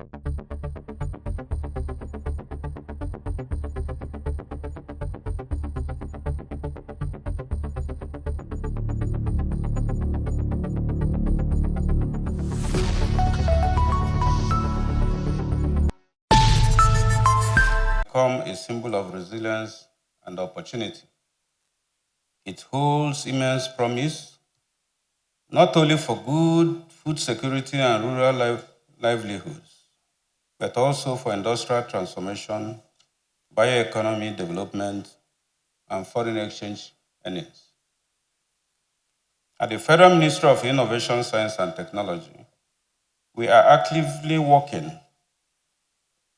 Become a symbol of resilience and opportunity. It holds immense promise, not only for good food security and rural livelihoods, but also for industrial transformation, bioeconomy development, and foreign exchange earnings. At the Federal Ministry of Innovation, Science and Technology, we are actively working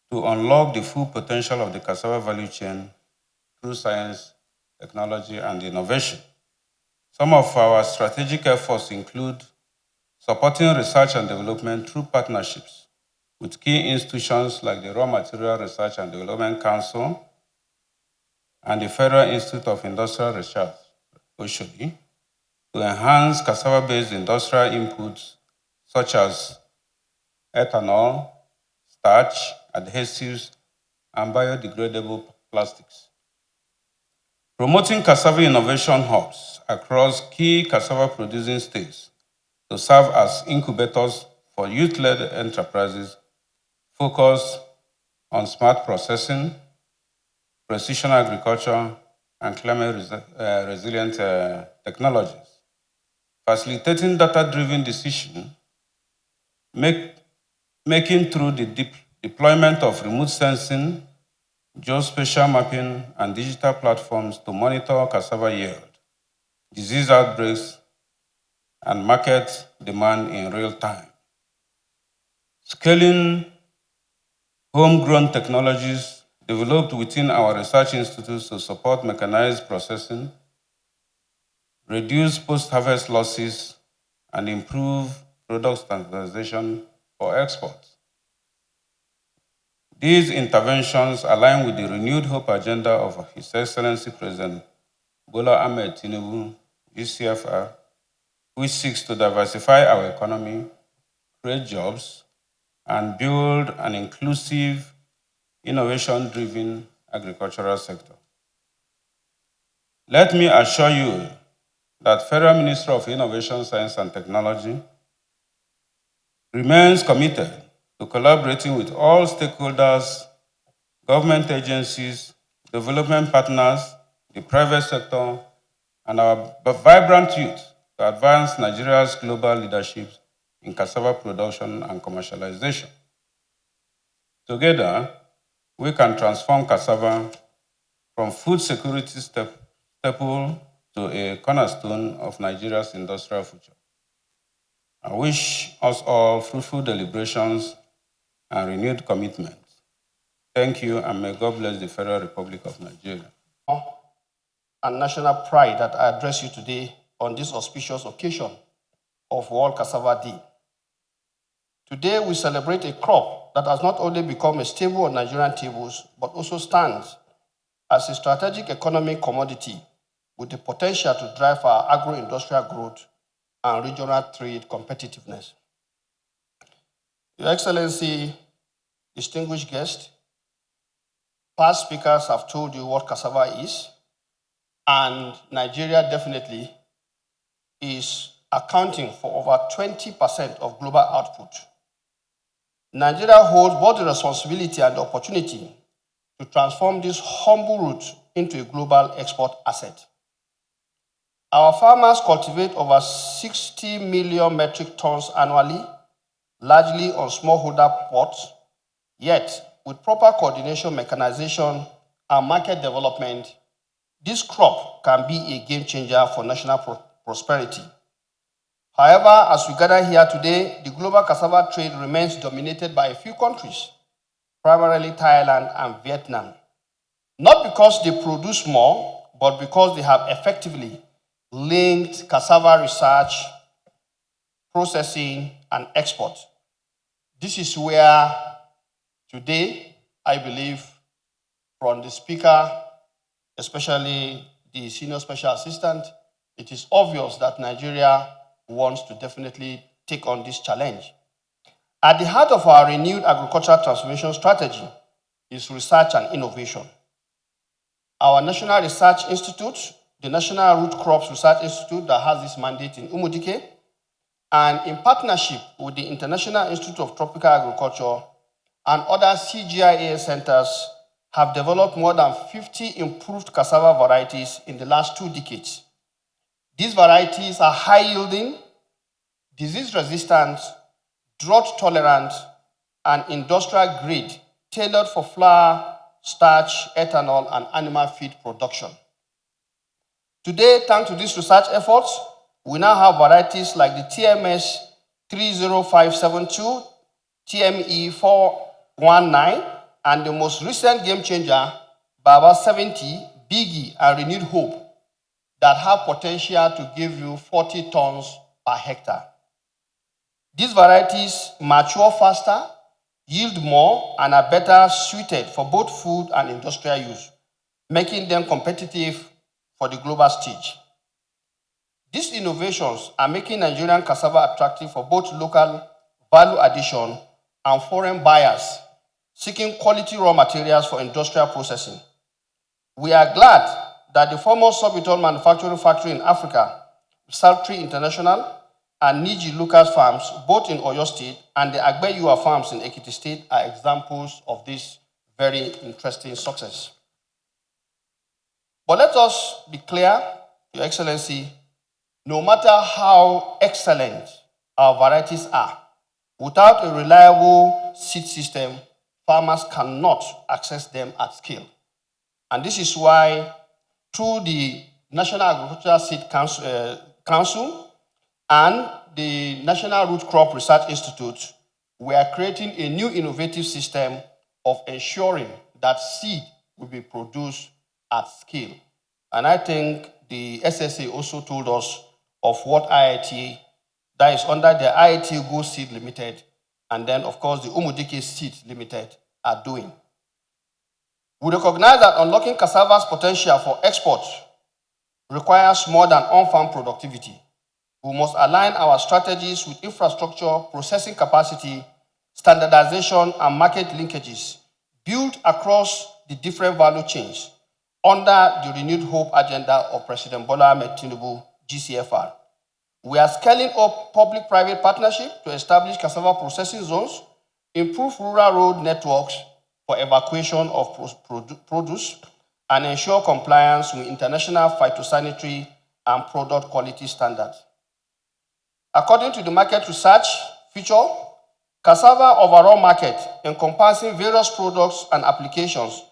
to unlock the full potential of the cassava value chain through science, technology, and innovation. Some of our strategic efforts include supporting research and development through partnerships with key institutions like the Raw Material Research and Development Council and the Federal Institute of Industrial Research, OSHODI, to enhance cassava-based industrial inputs such as ethanol, starch, adhesives, and biodegradable plastics. Promoting cassava innovation hubs across key cassava producing states to serve as incubators for youth-led enterprises focused on smart processing, precision agriculture, and climate resilient technologies. Facilitating data-driven decision making through the deployment of remote sensing, geospatial mapping, and digital platforms to monitor cassava yield, disease outbreaks, and market demand in real time. Scaling homegrown technologies developed within our research institutes to support mechanized processing, reduce post-harvest losses, and improve product standardization for export. These interventions align with the renewed hope agenda of His Excellency President Bola Ahmed Tinubu, GCFR, which seeks to diversify our economy, create jobs, and build an inclusive, innovation-driven agricultural sector. Let me assure you that Federal Ministry of Innovation, Science and Technology remains committed to collaborating with all stakeholders, government agencies, development partners, the private sector, and our vibrant youth to advance Nigeria's global leadership in cassava production and commercialization. Together, we can transform cassava from food security staple to a cornerstone of Nigeria's industrial future. I wish us all fruitful deliberations and renewed commitment. Thank you, and may God bless the Federal Republic of Nigeria. And national pride that I address you today on this auspicious occasion of World Cassava Day. Today, we celebrate a crop that has not only become a staple on Nigerian tables, but also stands as a strategic economic commodity with the potential to drive our agro-industrial growth and regional trade competitiveness. Your Excellency, distinguished guests, past speakers have told you what cassava is, and Nigeria definitely is accounting for over 20% of global output. Nigeria holds both the responsibility and the opportunity to transform this humble root into a global export asset. Our farmers cultivate over 60 million metric tons annually, largely on smallholder plots, yet with proper coordination, mechanization, and market development, this crop can be a game changer for national prosperity. However, as we gather here today, the global cassava trade remains dominated by a few countries, primarily Thailand and Vietnam. Not because they produce more, but because they have effectively linked cassava research, processing, and export. This is where today, I believe, from the speaker, especially the senior special assistant, it is obvious that Nigeria wants to definitely take on this challenge. At the heart of our renewed agricultural transformation strategy is research and innovation. Our National Research Institute, the National Root Crops Research Institute that has this mandate in Umudike, and in partnership with the International Institute of Tropical Agriculture and other CGIAS centers, have developed more than 50 improved cassava varieties in the last 2 decades. These varieties are high-yielding, disease-resistant, drought-tolerant, and industrial-grade, tailored for flour, starch, ethanol, and animal feed production. Today, thanks to these research efforts, we now have varieties like the TMS 30572, TME 419, and the most recent game changer, Baba 70, Biggie, and Renewed Hope, that have potential to give you 40 tons per hectare. These varieties mature faster, yield more, and are better suited for both food and industrial use, making them competitive for the global stage. These innovations are making Nigerian cassava attractive for both local value addition and foreign buyers seeking quality raw materials for industrial processing. We are glad that the foremost sorbitol manufacturing factory in Africa, Saltree International, and Niji Lucas Farms, both in Oyo State, and the Agbeyua Farms in Ekiti State are examples of this very interesting success. But let us be clear, Your Excellency, no matter how excellent our varieties are, without a reliable seed system, farmers cannot access them at scale. And this is why, through the National Agricultural Seed Council and the National Root Crop Research Institute, we are creating a new innovative system of ensuring that seed will be produced at scale. And I think the SSA also told us of what IIT, that is under the IIT Go Seed Limited, and then, of course, the Umudike Seed Limited are doing. We recognize that unlocking cassava's potential for export requires more than on-farm productivity. We must align our strategies with infrastructure, processing capacity, standardization, and market linkages built across the different value chains under the renewed hope agenda of President Bola Ahmed Tinubu, GCFR. We are scaling up public-private partnership to establish cassava processing zones, improve rural road networks for evacuation of produce, and ensure compliance with international phytosanitary and product quality standards. According to the market research feature, cassava overall market, encompassing various products and applications,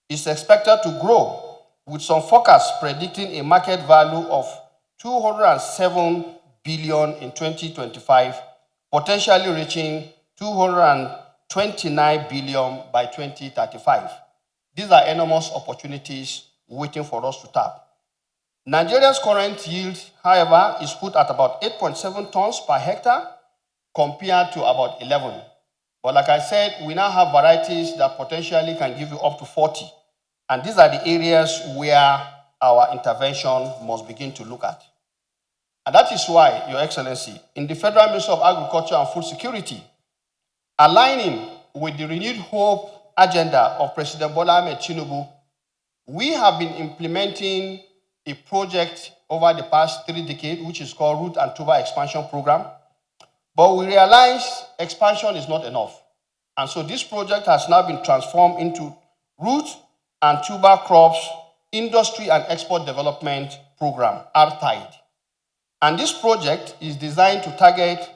is expected to grow, with some forecasts predicting a market value of 207 billion in 2025, potentially reaching 229 billion by 2035. These are enormous opportunities waiting for us to tap. Nigeria's current yield, however, is put at about 8.7 tons per hectare compared to about 11. But like I said, we now have varieties that potentially can give you up to 40. And these are the areas where our intervention must begin to look at. And that is why, Your Excellency, in the Federal Ministry of Agriculture and Food Security, aligning with the renewed hope agenda of President Bola Ahmed Tinubu, we have been implementing a project over the past 3 decades, which is called Root and Tuber Expansion Program. But we realized expansion is not enough. And so this project has now been transformed into Root and Tuber Crops Industry and Export Development Program, RTIDE. And this project is designed to target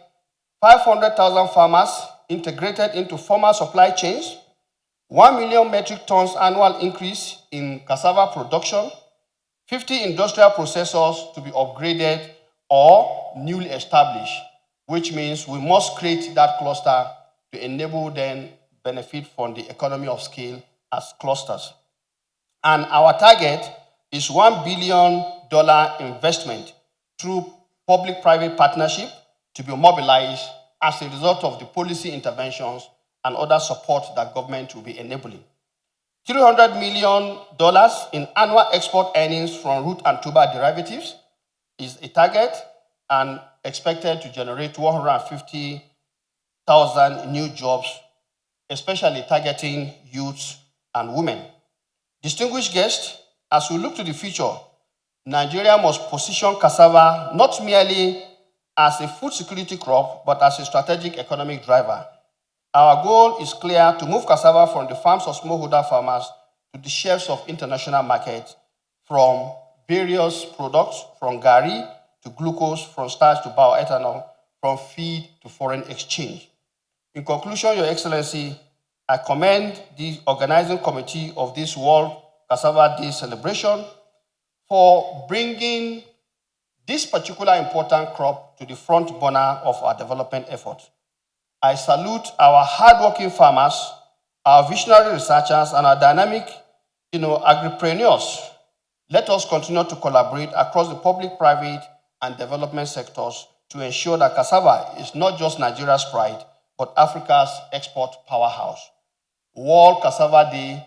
500,000 farmers integrated into formal supply chains, 1 million metric tons annual increase in cassava production, 50 industrial processors to be upgraded or newly established, which means we must create that cluster to enable them benefit from the economy of scale as clusters. And our target is $1 billion investment through public-private partnership to be mobilized as a result of the policy interventions and other support that government will be enabling. $300 million in annual export earnings from root and tuber derivatives is a target and expected to generate 150 100,000 new jobs, especially targeting youth and women. Distinguished guests, as we look to the future, Nigeria must position cassava not merely as a food security crop, but as a strategic economic driver. Our goal is clear: to move cassava from the farms of smallholder farmers to the shelves of international markets, from various products, from gari to glucose, from starch to bioethanol, from feed to foreign exchange. In conclusion, Your Excellency, I commend the organizing committee of this World Cassava Day celebration for bringing this particular important crop to the front burner of our development efforts. I salute our hardworking farmers, our visionary researchers, and our dynamic, agripreneurs. Let us continue to collaborate across the public, private, and development sectors to ensure that cassava is not just Nigeria's pride, but Africa's export powerhouse. World Cassava Day,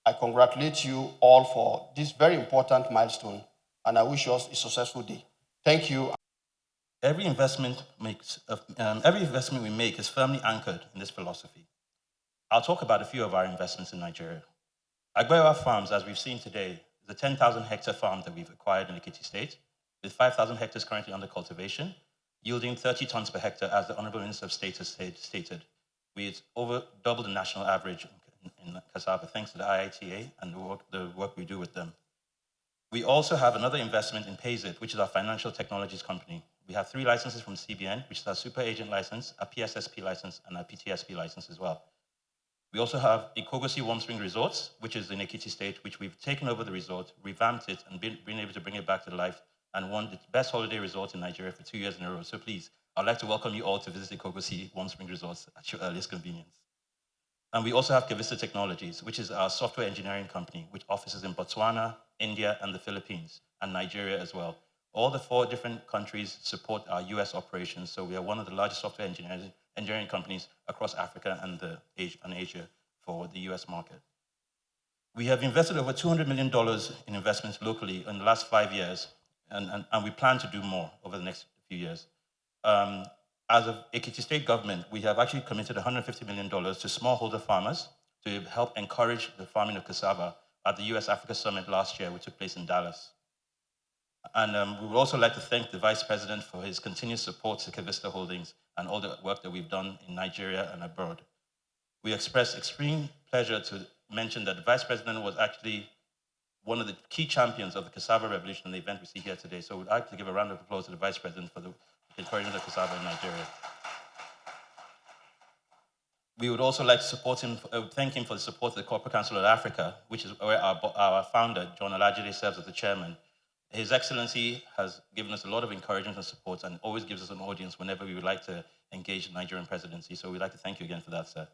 I congratulate you all for this very important milestone, and I wish us a successful day. Thank you. Every investment we make is firmly anchored in this philosophy. I'll talk about a few of our investments in Nigeria. Agbewa Farms, as we've seen today, is a 10,000 hectare farm that we've acquired in Ekiti State, with 5,000 hectares currently under cultivation, yielding 30 tons per hectare, as the Honorable Minister of State has stated. We've over double the national average in cassava, thanks to the IITA and the work we do with them. We also have another investment in Payzit, which is our financial technologies company. We have 3 licenses from CBN, which is our super agent license, a PSSP license, and a PTSP license as well. We also have Ikogosi Warm Spring Resorts, which is in Ekiti State, which we've taken over the resort, revamped it, and been able to bring it back to life, and won the best holiday resort in Nigeria for 2 years in a row. So please, I'd like to welcome you all to visit Ikogosi Warm Spring Resorts at your earliest convenience. And we also have Kavista Technologies, which is our software engineering company, which offices in Botswana, India, and the Philippines, and Nigeria as well. All the 4 different countries support our US operations, so we are one of the largest software engineering companies across Africa and Asia for the US market. We have invested over $200 million in investments locally in the last 5 years, and we plan to do more over the next few years. As of Ekiti State government, we have actually committed $150 million to smallholder farmers to help encourage the farming of cassava at the US Africa Summit last year, which took place in Dallas. And we would also like to thank the Vice President for his continued support to Kavista Holdings and all the work that we've done in Nigeria and abroad. We express extreme pleasure to mention that the Vice President was actually one of the key champions of the cassava revolution in the event we see here today. So we'd like to give a round of applause to the Vice President for the encouragement of cassava in Nigeria. We would also like to support him, thank him for the support of the Corporate Council of Africa, which is where our founder, John Olajide, serves as the chairman. His Excellency has given us a lot of encouragement and support and always gives us an audience whenever we would like to engage the Nigerian presidency. So we'd like to thank you again for that, sir.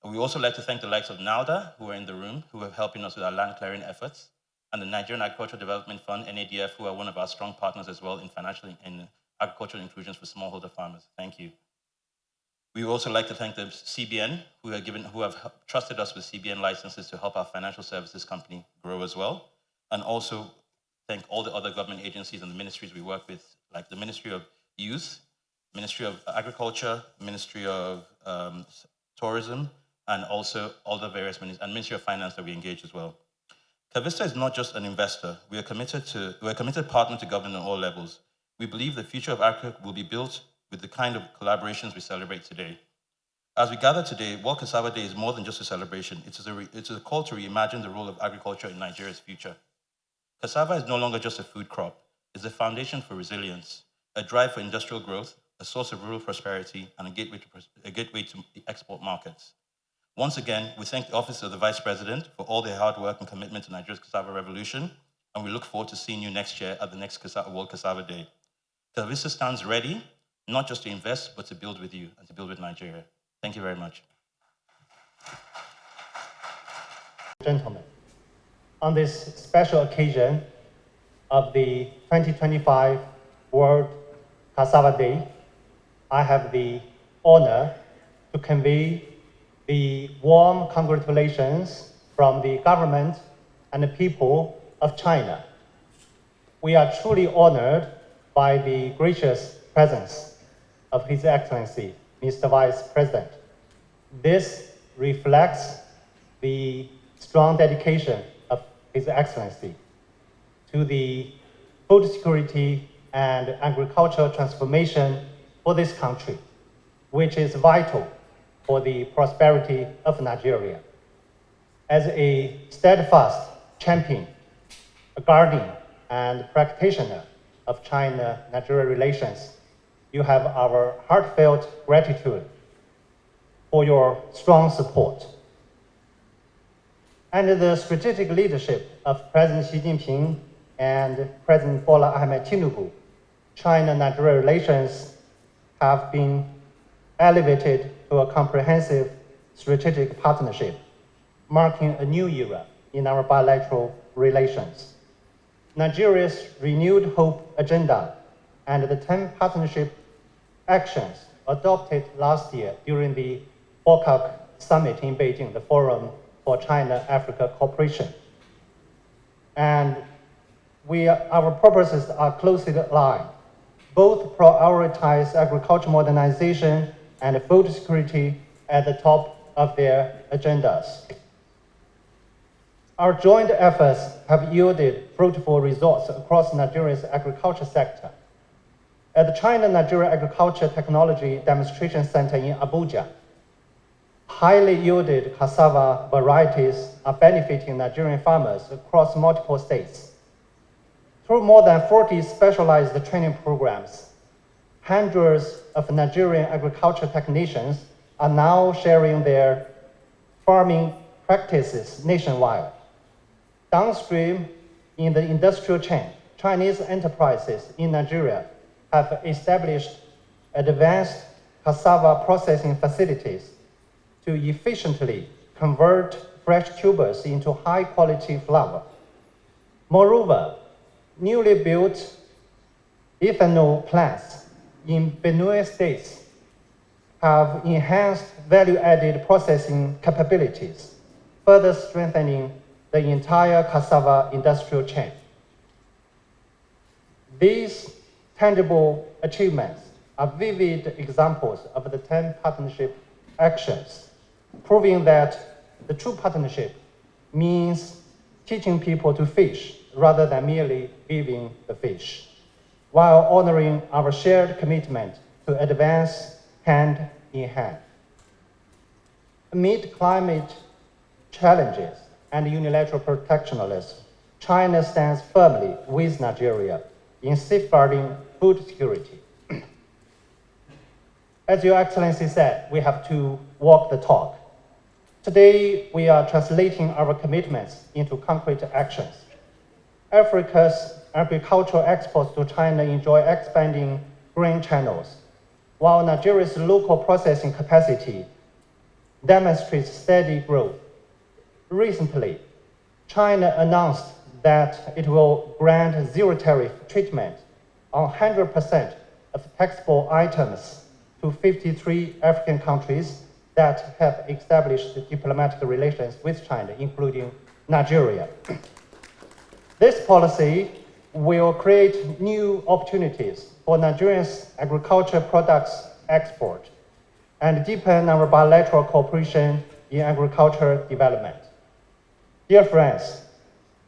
And we also like to thank the likes of NALDA, who are in the room, who are helping us with our land clearing efforts, and the Nigerian Agricultural Development Fund, NADF, who are one of our strong partners as well in agricultural inclusions for smallholder farmers. Thank you. We would also like to thank the CBN, who have trusted us with CBN licenses to help our financial services company grow as well, and also thank all the other government agencies and the ministries we work with, like the Ministry of Youth, Ministry of Agriculture, Ministry of Tourism, and also all the various ministries, and Ministry of Finance that we engage as well. Kavista is not just an investor. We're a committed partner to government on all levels. We believe the future of Africa will be built with the kind of collaborations we celebrate today. As we gather today, World Cassava Day is more than just a celebration. It's a call to reimagine the role of agriculture in Nigeria's future. Cassava is no longer just a food crop. It's a foundation for resilience, a drive for industrial growth, a source of rural prosperity, and a gateway to export markets. Once again, we thank the Office of the Vice President for all their hard work and commitment to Nigeria's cassava revolution, and we look forward to seeing you next year at the next World Cassava Day. Kavista stands ready, not just to invest, but to build with you and to build with Nigeria. Thank you very much. Gentlemen, on this special occasion of the 2025 World Cassava Day, I have the honor to convey the warm congratulations from the government and the people of China. We are truly honored by the gracious presence of His Excellency, Mr. Vice President. This reflects the strong dedication of His Excellency to the food security and agricultural transformation for this country, which is vital for the prosperity of Nigeria. As a steadfast champion, a guardian, and practitioner of China-Nigeria relations, you have our heartfelt gratitude for your strong support. Under the strategic leadership of President Xi Jinping and President Bola Ahmed Tinubu, China-Nigeria relations have been elevated to a comprehensive strategic partnership, marking a new era in our bilateral relations. Nigeria's renewed hope agenda and the 10 partnership actions adopted last year during the FOCAC summit in Beijing, the Forum for China-Africa Cooperation. And our purposes are closely aligned. Both prioritize agriculture modernization and food security at the top of their agendas. Our joint efforts have yielded fruitful results across Nigeria's agriculture sector. At the China-Nigeria Agriculture Technology Demonstration Center in Abuja, highly yielded cassava varieties are benefiting Nigerian farmers across multiple states. Through more than 40 specialized training programs, hundreds of Nigerian agriculture technicians are now sharing their farming practices nationwide. Downstream in the industrial chain, Chinese enterprises in Nigeria have established advanced cassava processing facilities to efficiently convert fresh tubers into high-quality flour. Moreover, newly built ethanol plants in Benue states have enhanced value-added processing capabilities, further strengthening the entire cassava industrial chain. These tangible achievements are vivid examples of the 10 partnership actions, proving that the true partnership means teaching people to fish rather than merely giving the fish, while honoring our shared commitment to advance hand in hand. Amid climate challenges and unilateral protectionism, China stands firmly with Nigeria in safeguarding food security. As Your Excellency said, we have to walk the talk. Today, we are translating our commitments into concrete actions. Africa's agricultural exports to China enjoy expanding grain channels, while Nigeria's local processing capacity demonstrates steady growth. Recently, China announced that it will grant zero tariff treatment on 100% of taxable items to 53 African countries that have established diplomatic relations with China, including Nigeria. This policy will create new opportunities for Nigeria's agriculture products export and deepen our bilateral cooperation in agriculture development. Dear friends,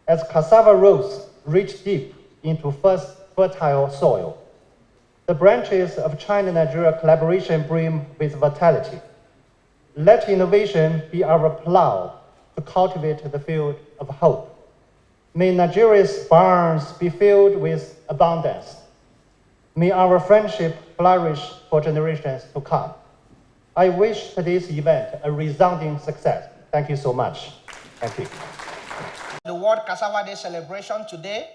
as cassava roots reach deep into first fertile soil, the branches of China-Nigeria collaboration brim with vitality. Let innovation be our plow to cultivate the field of hope. May Nigeria's barns be filled with abundance. May our friendship flourish for generations to come. I wish today's event a resounding success. Thank you so much. Thank you. The World Cassava Day celebration today,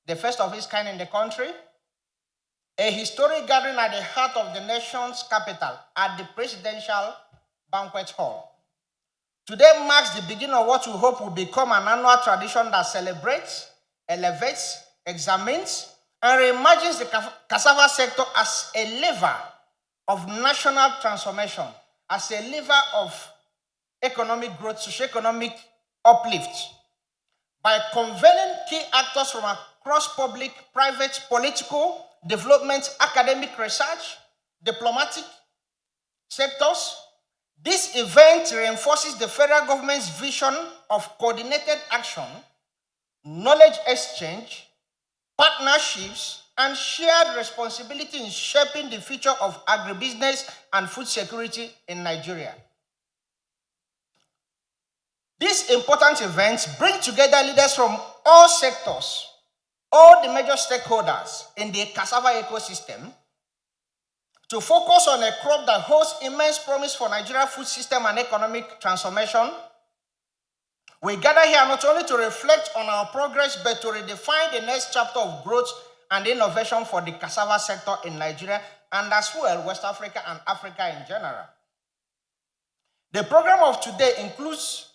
the first of its kind in the country, a historic gathering at the heart of the nation's capital at the Presidential Banquet Hall. Today marks the beginning of what we hope will become an annual tradition that celebrates, elevates, examines, and reimagines the cassava sector as a lever of national transformation, as a lever of economic growth, socio-economic uplift. By convening key actors from across public, private, political, development, academic research, diplomatic, sectors. This event reinforces the federal government's vision of coordinated action, knowledge exchange, partnerships, and shared responsibility in shaping the future of agribusiness and food security in Nigeria. These important events bring together leaders from all sectors, all the major stakeholders in the cassava ecosystem, to focus on a crop that holds immense promise for Nigeria's food system and economic transformation. We gather here not only to reflect on our progress, but to redefine the next chapter of growth and innovation for the cassava sector in Nigeria and as well West Africa and Africa in general. The program of today includes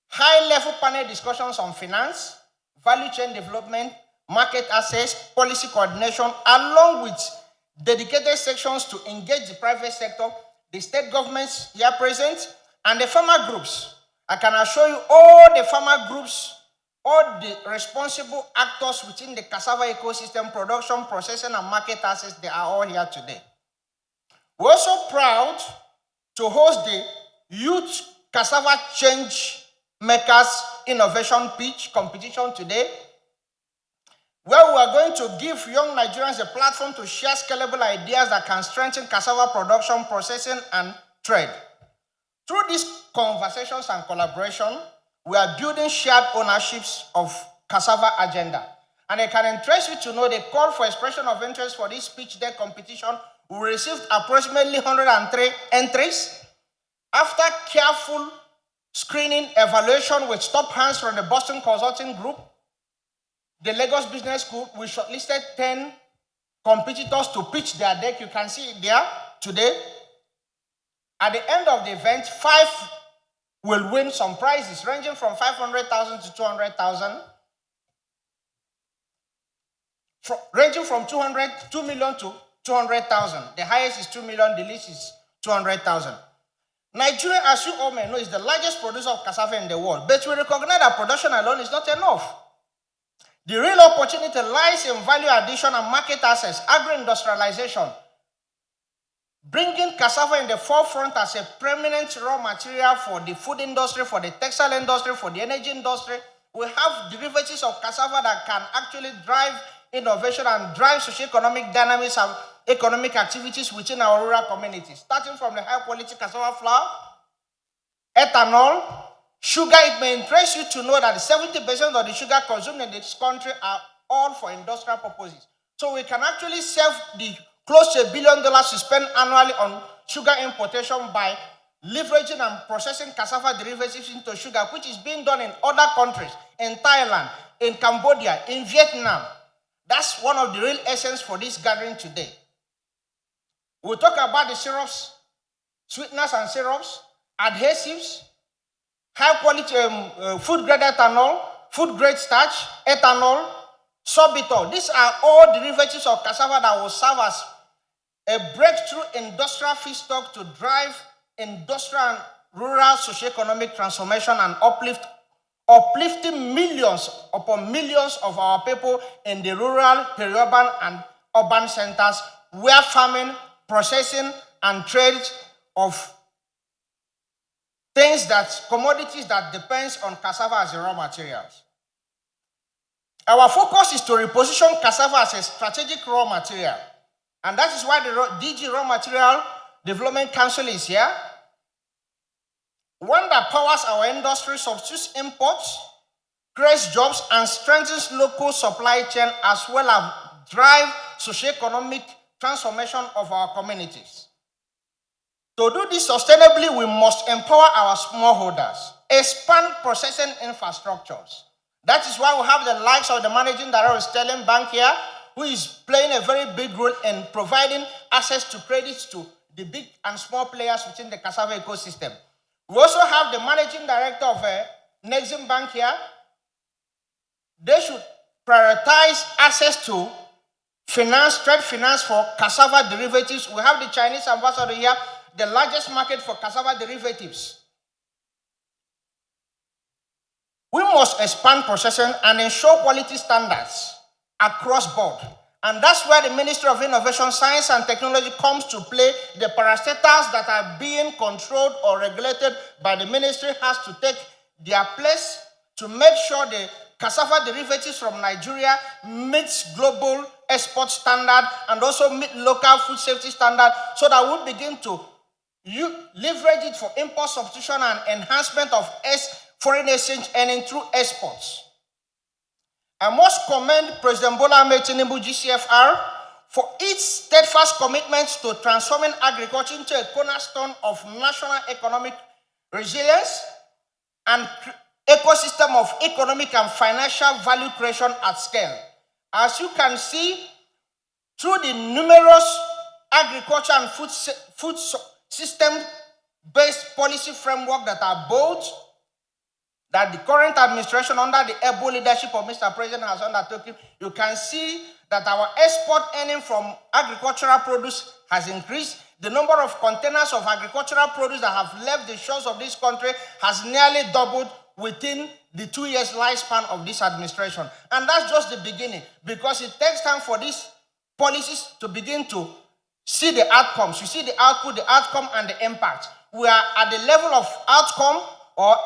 high-level panel discussions on finance, value chain development, market access, policy coordination, along with dedicated sections to engage the private sector, the state governments here present, and the farmer groups. I can assure you all the farmer groups, all the responsible actors within the cassava ecosystem, production, processing, and market access, they are all here today. We're also proud to host the Youth Cassava Change Makers Innovation Pitch competition today, where we are going to give young Nigerians a platform to share scalable ideas that can strengthen cassava production, processing, and trade. Through these conversations and collaboration, we are building shared ownerships of cassava agenda. And I can interest you to know the call for expression of interest for this pitch deck competition. We received approximately 103 entries. After careful screening evaluation with top hands from the Boston Consulting Group, the Lagos Business School, we shortlisted 10 competitors to pitch their deck. You can see it there today. At the end of the event, 5 will win some prizes ranging from 500,000 to 200,000. Ranging from 2 million to 200,000. The highest is 2 million, the least is 200,000. Nigeria, as you all may know, is the largest producer of cassava in the world. But we recognize that production alone is not enough. The real opportunity lies in value addition and market access, agro-industrialization, bringing cassava in the forefront as a permanent raw material for the food industry, for the textile industry, for the energy industry. We have derivatives of cassava that can actually drive innovation and drive socioeconomic dynamics and economic activities within our rural communities, starting from the high-quality cassava flour, ethanol, sugar. It may interest you to know that 70% of the sugar consumed in this country are all for industrial purposes. So we can actually save the close to $1 billion to spend annually on sugar importation by leveraging and processing cassava derivatives into sugar, which is being done in other countries, in Thailand, in Cambodia, in Vietnam. That's one of the real essence for this gathering today. We'll talk about the syrups, sweeteners and syrups, adhesives, high-quality food-grade ethanol, food-grade starch, ethanol, sorbitol. These are all derivatives of cassava that will serve as a breakthrough industrial feedstock to drive industrial and rural socioeconomic transformation and uplifting millions upon millions of our people in the rural, peri-urban, and urban centers where farming, processing, and trade of commodities that depends on cassava as a raw materials. Our focus is to reposition cassava as a strategic raw material. And that is why the DG Raw Material Development Council is here. One that powers our industry, substitutes imports, creates jobs, and strengthens local supply chain, as well as drive socioeconomic transformation of our communities. To do this sustainably, we must empower our smallholders, expand processing infrastructures. That is why we have the likes of the managing director of Sterling Bank here, who is playing a very big role in providing access to credits to the big and small players within the cassava ecosystem. We also have the managing director of Nexim Bank here. They should prioritize access to finance, trade finance for cassava derivatives. We have the Chinese ambassador here, the largest market for cassava derivatives. We must expand processing and ensure quality standards across board. And that's where the Ministry of Innovation, Science and Technology comes to play. The parastatals that are being controlled or regulated by the ministry has to take their place to make sure the cassava derivatives from Nigeria meets global export standard and also meet local food safety standard, so that we begin to leverage it for import substitution and enhancement of foreign exchange earning through exports. I must commend President Bola Ahmed Tinubu, GCFR, for its steadfast commitment to transforming agriculture into a cornerstone of national economic resilience and ecosystem of economic and financial value creation at scale. As you can see, through the numerous agriculture and food system-based policy framework that are both that the current administration under the able leadership of Mr. President has undertaken, you can see that our export earning from agricultural produce has increased. The number of containers of agricultural produce that have left the shores of this country has nearly doubled within the 2 years lifespan of this administration. And that's just the beginning, because it takes time for these policies to begin to see the outcomes. You see the output, the outcome, and the impact. We are at the level of outcome or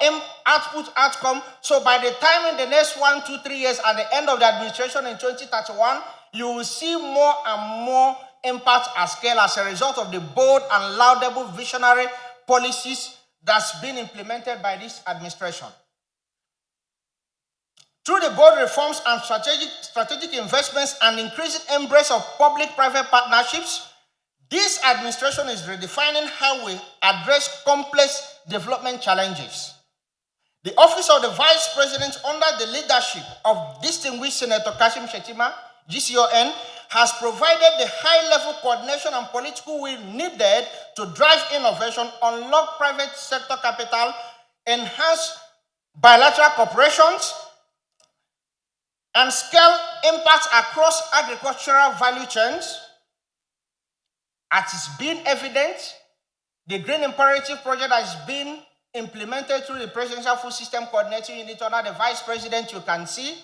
outcome. So by the time in the next 1, 2, 3 years at the end of the administration in 2031, you will see more and more impact at scale as a result of the bold and laudable visionary policies that's been implemented by this administration. Through the bold reforms and strategic investments and increasing embrace of public-private partnerships, this administration is redefining how we address complex development challenges. The Office of the Vice President, under the leadership of distinguished Senator Kashim Shettima, GCON, has provided the high-level coordination and political will needed to drive innovation, unlock private sector capital, enhance bilateral cooperations, and scale impacts across agricultural value chains. As it's been evident, the Green Imperative project has been implemented through the Presidential Food System Coordinating Unit under the Vice President. You can see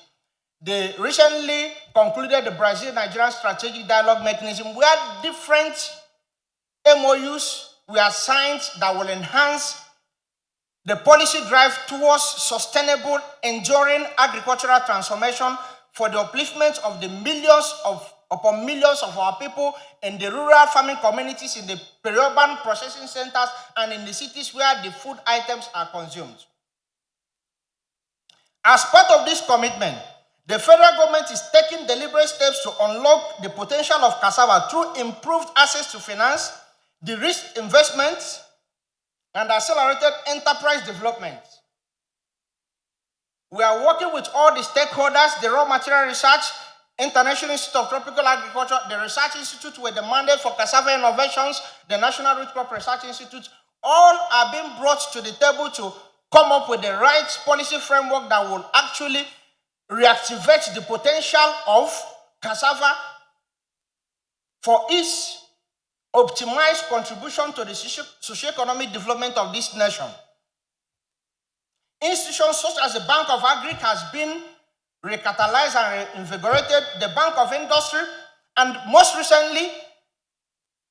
they recently concluded the Brazil-Nigerian Strategic Dialogue Mechanism, where different MOUs were signed that will enhance the policy drive towards sustainable, enduring agricultural transformation for the upliftment of the millions of our people in the rural farming communities, in the peri-urban processing centers, and in the cities where the food items are consumed. As part of this commitment, the federal government is taking deliberate steps to unlock the potential of cassava through improved access to finance, de-risked investments, and accelerated enterprise development. We are working with all the stakeholders, the Raw Material Research, International Institute of Tropical Agriculture, the Research Institute with the mandate for cassava innovations, the National Root Crop Research Institute, all are being brought to the table to come up with the right policy framework that will actually reactivate the potential of cassava for its optimized contribution to the socio-economic development of this nation. Institutions such as the Bank of Agric has been recatalyzed and reinvigorated, the Bank of Industry, and most recently,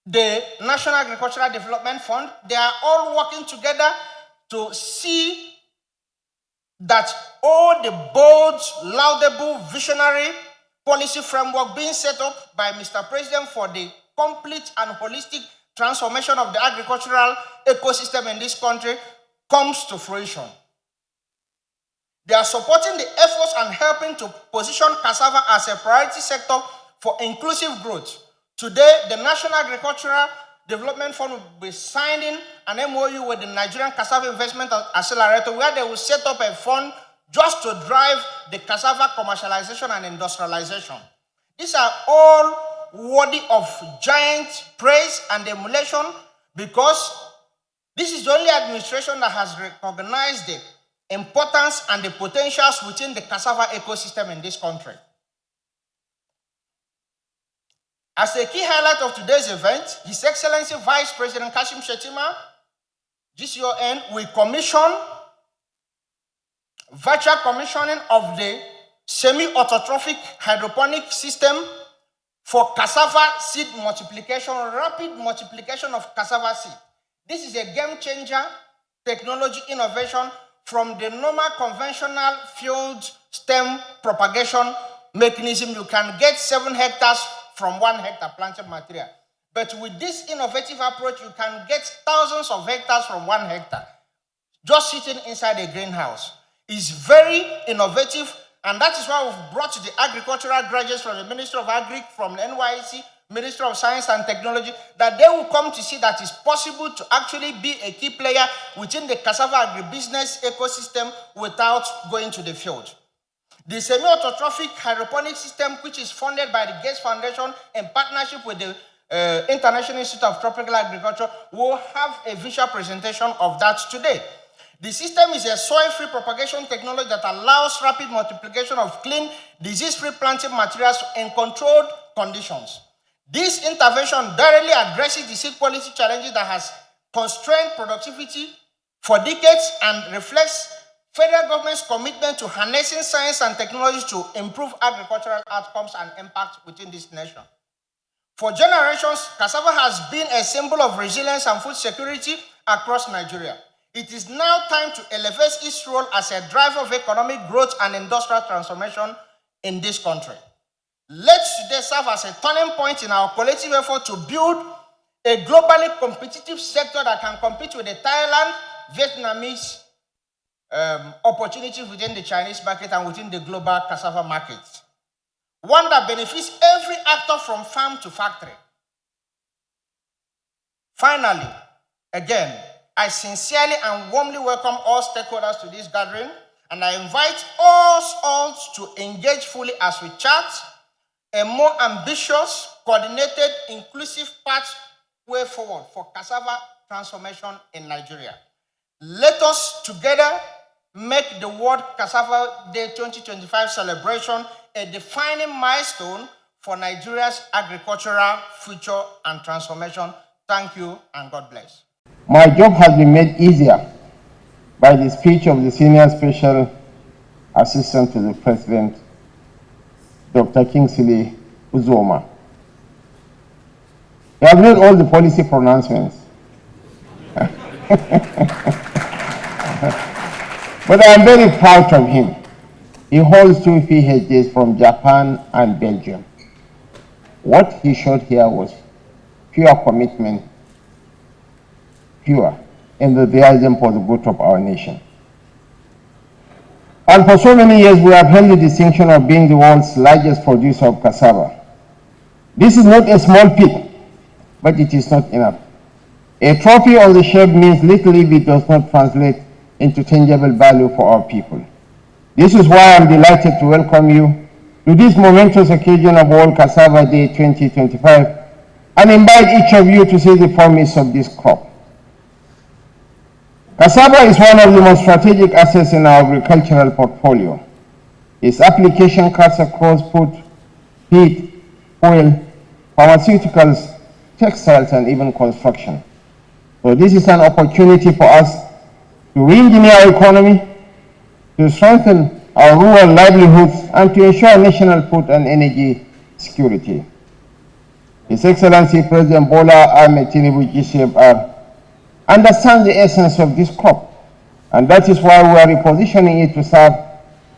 the National Agricultural Development Fund. They are all working together to see that all the bold, laudable, visionary policy framework being set up by Mr. President for the complete and holistic transformation of the agricultural ecosystem in this country comes to fruition. They are supporting the efforts and helping to position cassava as a priority sector for inclusive growth. Today, the National Agricultural Development Fund will be signing an MOU with the Nigerian Cassava Investment Accelerator, where they will set up a fund just to drive the cassava commercialization and industrialization. These are all worthy of giant praise and emulation, because this is the only administration that has recognized the importance and the potentials within the cassava ecosystem in this country. As a key highlight of today's event, His Excellency Vice President Kashim Shettima, GCON, will commission virtual commissioning of the semi-autotrophic hydroponic system for cassava seed multiplication, rapid multiplication of cassava seed. This is a game changer technology innovation from the normal conventional field stem propagation mechanism. You can get 7 hectares from 1 hectare planted material. But with this innovative approach, you can get thousands of hectares from 1 hectare, just sitting inside a greenhouse. It's very innovative, and that is why we've brought the agricultural graduates from the Ministry of Agri, from the NYC, Ministry of Science and Technology, that they will come to see that it's possible to actually be a key player within the cassava agribusiness ecosystem without going to the field. The semi-autotrophic hydroponic system, which is funded by the Gates Foundation in partnership with the International Institute of Tropical Agriculture, will have a visual presentation of that today. The system is a soil-free propagation technology that allows rapid multiplication of clean, disease-free planting materials in controlled conditions. This intervention directly addresses the seed quality challenges that has constrained productivity for decades and reflects federal government's commitment to harnessing science and technology to improve agricultural outcomes and impact within this nation. For generations, cassava has been a symbol of resilience and food security across Nigeria. It is now time to elevate its role as a driver of economic growth and industrial transformation in this country. Let today serve as a turning point in our collective effort to build a globally competitive sector that can compete with the Thailand, Vietnamese opportunities within the Chinese market and within the global cassava market. One that benefits every actor from farm to factory. Finally, again, I sincerely and warmly welcome all stakeholders to this gathering, and I invite us all to engage fully as we chart a more ambitious, coordinated, inclusive pathway forward for cassava transformation in Nigeria. Let us together make the World Cassava Day 2025 celebration a defining milestone for Nigeria's agricultural future and transformation. Thank you and God bless. My job has been made easier by the speech of the Senior Special Assistant to the President, Dr. Kingsley Uzoma. He has made all the policy pronouncements. But I am very proud of him. He holds 2 PhDs from Japan and Belgium. What he showed here was pure commitment, pure enthusiasm for the good of our nation. And for so many years, we have held the distinction of being the world's largest producer of cassava. This is not a small feat, but it is not enough. A trophy on the shelf means little if it does not translate into tangible value for our people. This is why I'm delighted to welcome you to this momentous occasion of World Cassava Day 2025 and invite each of you to see the promise of this crop. Cassava is one of the most strategic assets in our agricultural portfolio. Its application cuts across food, feed, oil, pharmaceuticals, textiles, and even construction. So this is an opportunity for us to re-engineer our economy, to strengthen our rural livelihoods, and to ensure national food and energy security. His Excellency President Bola Ahmed Tinubu GCFR understands the essence of this crop, and that is why we are repositioning it to serve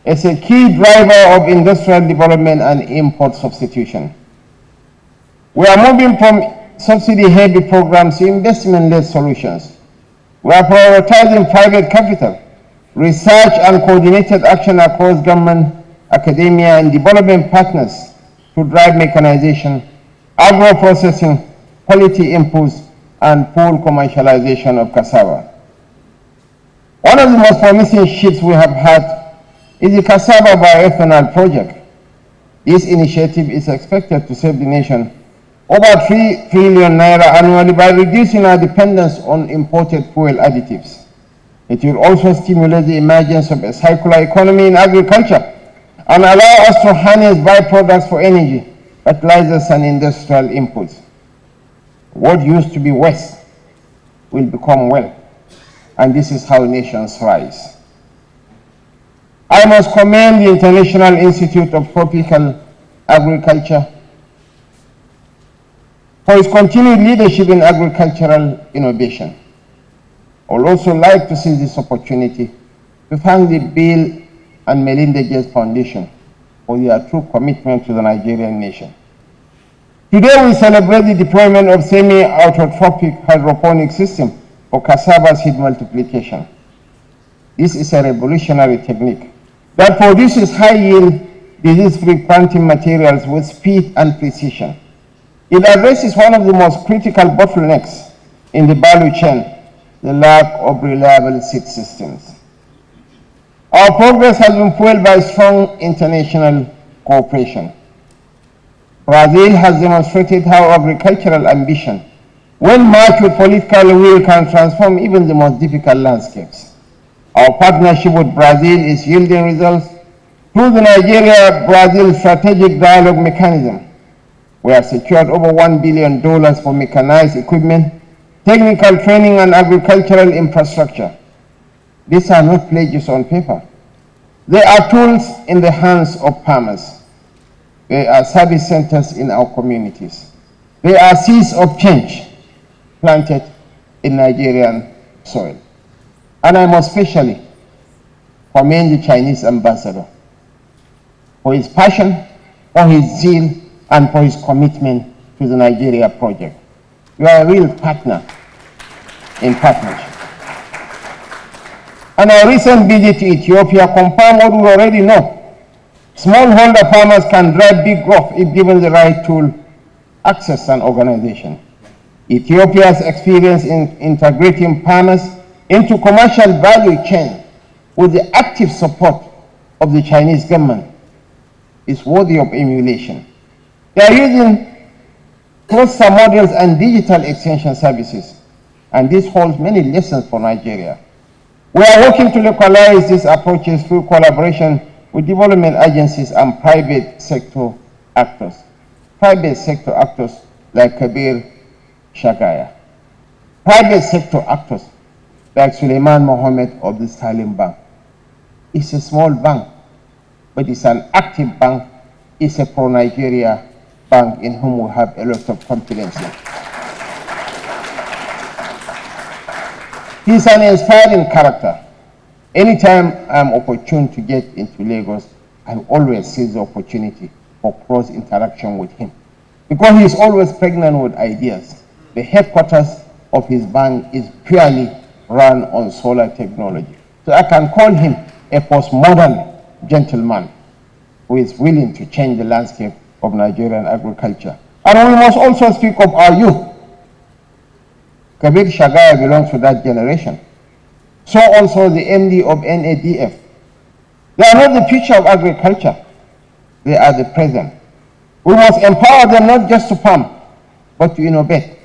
as a key driver of industrial development and import substitution. We are moving from subsidy-heavy programs to investment-led solutions. We are prioritizing private capital, research and coordinated action across government, academia, and development partners to drive mechanization, agro-processing, quality inputs, and full commercialization of cassava. One of the most promising shifts we have had is the cassava bioethanol project. This initiative is expected to save the nation over 3 trillion naira annually by reducing our dependence on imported fuel additives. It will also stimulate the emergence of a circular economy in agriculture and allow us to harness byproducts for energy, fertilizers, and industrial inputs. What used to be waste will become wealth, and this is how nations rise. I must commend the International Institute of Tropical Agriculture for his continued leadership in agricultural innovation. I would also like to seize this opportunity to thank the Bill and Melinda Gates Foundation for their true commitment to the Nigerian nation. Today we celebrate the deployment of semi-autotrophic hydroponic system for cassava seed multiplication. This is a revolutionary technique that produces high-yield, disease-free planting materials with speed and precision. It addresses one of the most critical bottlenecks in the value chain, the lack of reliable seed systems. Our progress has been fueled by strong international cooperation. Brazil has demonstrated how agricultural ambition, when matched with political will, can transform even the most difficult landscapes. Our partnership with Brazil is yielding results through the Nigeria-Brazil Strategic Dialogue Mechanism. We have secured over $1 billion for mechanized equipment, technical training, and agricultural infrastructure. These are not pledges on paper. They are tools in the hands of farmers. They are service centers in our communities. They are seeds of change planted in Nigerian soil. And I must especially commend the Chinese ambassador for his passion, for his zeal, and for his commitment to the Nigeria project. You are a real partner in partnership. And our recent visit to Ethiopia confirmed what we already know. Smallholder farmers can drive big growth if given the right tool, access, and organization. Ethiopia's experience in integrating farmers into commercial value chain with the active support of the Chinese government is worthy of emulation. They are using cluster models and digital extension services, and this holds many lessons for Nigeria. We are working to localize these approaches through collaboration with development agencies and private sector actors. Private sector actors like Kabir Shagaya. Private sector actors like Suleiman Mohammed of the Sterling Bank. It's a small bank, but it's an active bank. It's a pro-Nigeria bank in whom we have a lot of confidence in. He's an inspiring character. Anytime I'm opportune to get into Lagos, I always seize the opportunity for close interaction with him, because he's always pregnant with ideas. The headquarters of his bank is purely run on solar technology. So I can call him a postmodern gentleman who is willing to change the landscape of Nigerian agriculture. And we must also speak of our youth. Kabir Shagaya belongs to that generation. So also the MD of NADF. They are not the future of agriculture. They are the present. We must empower them not just to farm, but to innovate,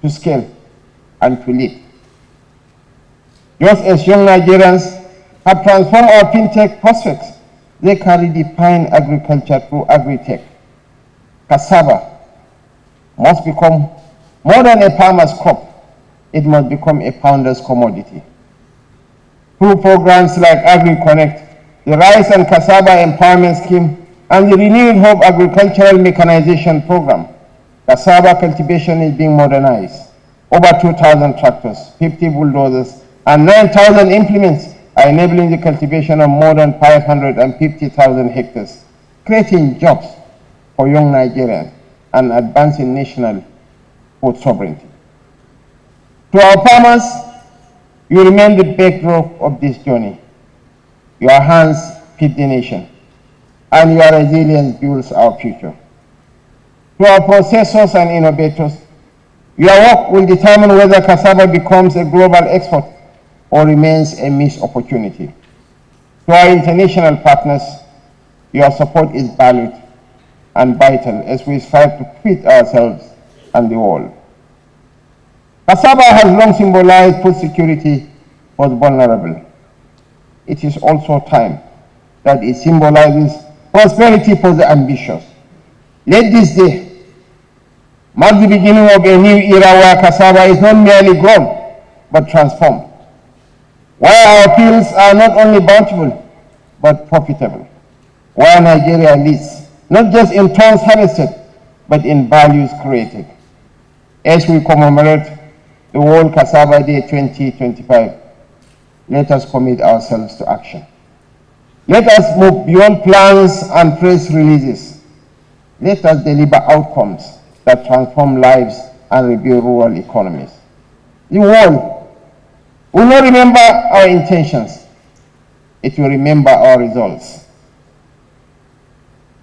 to scale, and to lead. Just as young Nigerians have transformed our fintech prospects, they can redefine agriculture through agri-tech. Cassava must become more than a farmer's crop. It must become a founder's commodity. Through programs like AgriConnect, the Rice and Cassava Empowerment Scheme, and the Renewed Hope Agricultural Mechanization Program, cassava cultivation is being modernized. Over 2,000 tractors, 50 bulldozers, and 9,000 implements are enabling the cultivation of more than 550,000 hectares, creating jobs for young Nigerians and advancing national food sovereignty. To our farmers, you remain the backdrop of this journey. Your hands feed the nation, and your resilience builds our future. To our processors and innovators, your work will determine whether cassava becomes a global export or remains a missed opportunity. To our international partners, your support is valued and vital as we strive to feed ourselves and the world. Cassava has long symbolized food security for the vulnerable. It is also time that it symbolizes prosperity for the ambitious. Let this day mark the beginning of a new era where cassava is not merely grown, but transformed. Where our fields are not only bountiful, but profitable. Where Nigeria leads, not just in tons harvested, but in values created. as we commemorate the World Cassava Day 2025, let us commit ourselves to action. Let us move beyond plans and press releases. Let us deliver outcomes that transform lives and rebuild rural economies. The world will not remember our intentions. It will remember our results.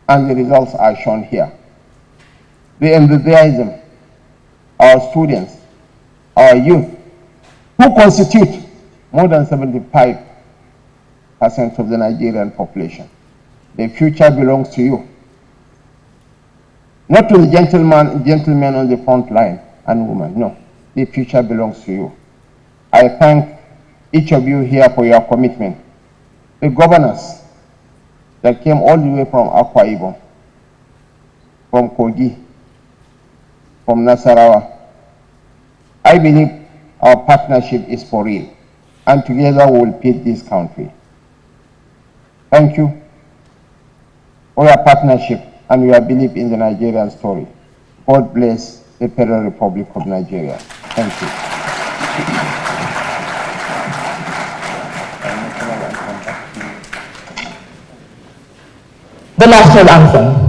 And the results are shown here. The enthusiasm, our students, our youth, who constitute more than 75% of the Nigerian population. The future belongs to you. Not to the gentlemen on the front line and women, no. The future belongs to you. I thank each of you here for your commitment. The governors that came all the way from Akwa Ibom, from Kogi, from Nasarawa. I believe our partnership is for real, and together we will feed this country. Thank you for your partnership and your belief in the Nigerian story. God bless the Federal Republic of Nigeria. Thank you. The national anthem.